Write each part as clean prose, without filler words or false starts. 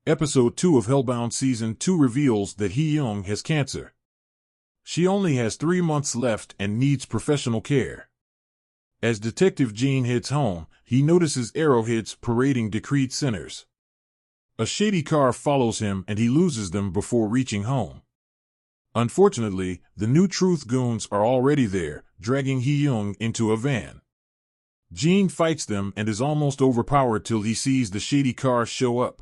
Episode 2 of Hellbound Season 2 reveals that Hee-young has cancer. She only has 3 months left and needs professional care. As Detective Gene heads home, he notices arrowheads parading decreed sinners. A shady car follows him and he loses them before reaching home. Unfortunately, the New Truth goons are already there, dragging Hee-young into a van. Gene fights them and is almost overpowered till he sees the shady car show up.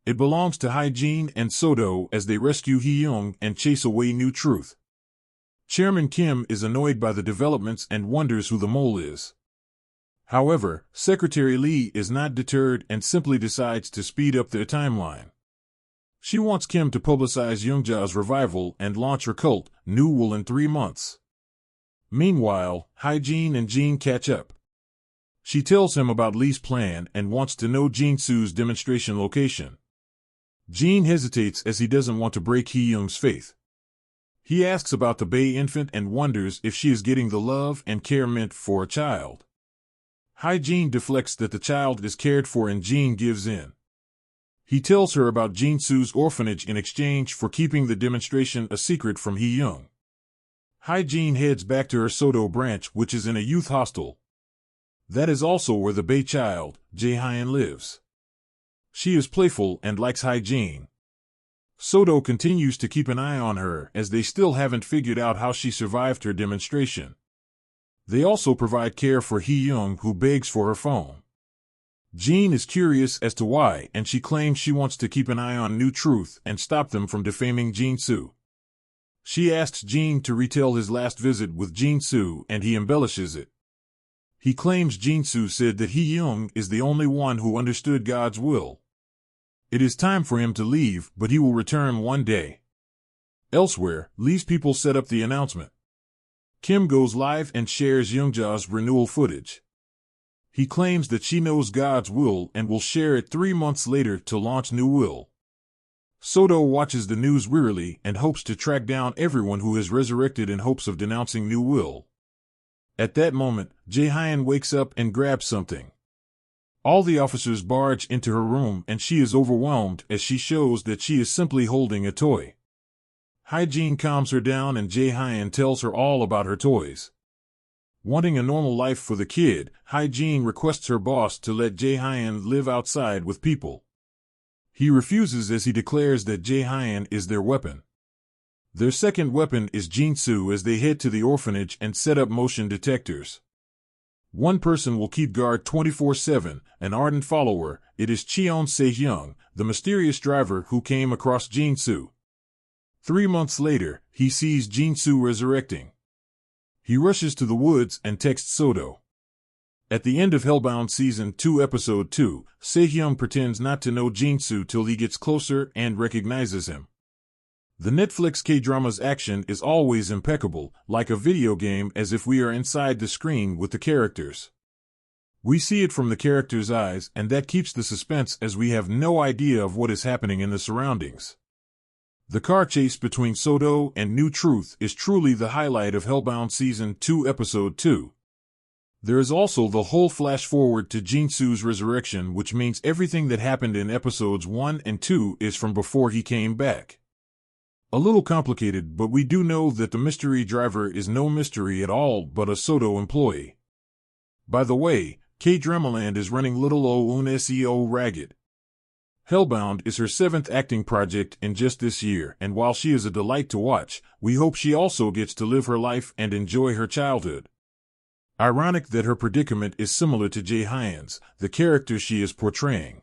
It belongs to Hyejin and Sodo as they rescue Hee-young and chase away New Truth. Chairman Kim is annoyed by the developments and wonders who the mole is. However, Secretary Lee is not deterred and simply decides to speed up their timeline. She wants Kim to publicize Youngja's revival and launch her cult, New Will, in 3 months. Meanwhile, Hyejin and Gene catch up. She tells him about Lee's plan and wants to know Jinsu's demonstration location. Gene hesitates as he doesn't want to break Hee-young's faith. He asks about the Bay infant and wonders if she is getting the love and care meant for a child. Hyejin deflects that the child is cared for and Gene gives in. He tells her about Jinsu's orphanage in exchange for keeping the demonstration a secret from Hee-young. Hyejin heads back to her Sodo branch, which is in a youth hostel. That is also where the Bay child, Jae-hyun, lives. She is playful and likes Hyejin. Sodo continues to keep an eye on her as they still haven't figured out how she survived her demonstration. They also provide care for Hee-young, who begs for her phone. Gene is curious as to why, and she claims she wants to keep an eye on New Truth and stop them from defaming Jinsu. She asks Gene to retell his last visit with Jinsu and he embellishes it. He claims Jinsu said that Hee-young is the only one who understood God's will. It is time for him to leave, but he will return one day. Elsewhere, Lee's people set up the announcement. Kim goes live and shares Youngja's renewal footage. He claims that she knows God's will and will share it 3 months later to launch New Will. Sodo watches the news wearily and hopes to track down everyone who has resurrected in hopes of denouncing New Will. At that moment, Jae-hyun wakes up and grabs something. All the officers barge into her room and she is overwhelmed as she shows that she is simply holding a toy. Hyejin calms her down and Jae-hyun tells her all about her toys. Wanting a normal life for the kid, Hyejin requests her boss to let Jae-hyun live outside with people. He refuses as he declares that Jae-hyun is their weapon. Their second weapon is Jinsu as they head to the orphanage and set up motion detectors. One person will keep guard 24/7, an ardent follower. It is Cheon Se-hyung, the mysterious driver who came across Jinsu. 3 months later, he sees Jinsu resurrecting. He rushes to the woods and texts Sodo. At the end of Hellbound Season 2 Episode 2, Se-hyung pretends not to know Jinsu till he gets closer and recognizes him. The Netflix K-drama's action is always impeccable, like a video game, as if we are inside the screen with the characters. We see it from the characters' eyes, and that keeps the suspense as we have no idea of what is happening in the surroundings. The car chase between Sodo and New Truth is truly the highlight of Hellbound Season 2 Episode 2. There is also the whole flash-forward to Jinsu's resurrection, which means everything that happened in Episodes 1 and 2 is from before he came back. A little complicated, but we do know that the mystery driver is no mystery at all but a Sodo employee. By the way, K-Dramaland is running Little O-un SEO ragged. Hellbound is her 7th acting project in just this year, and while she is a delight to watch, we hope she also gets to live her life and enjoy her childhood. Ironic that her predicament is similar to Jae-hyun's, the character she is portraying.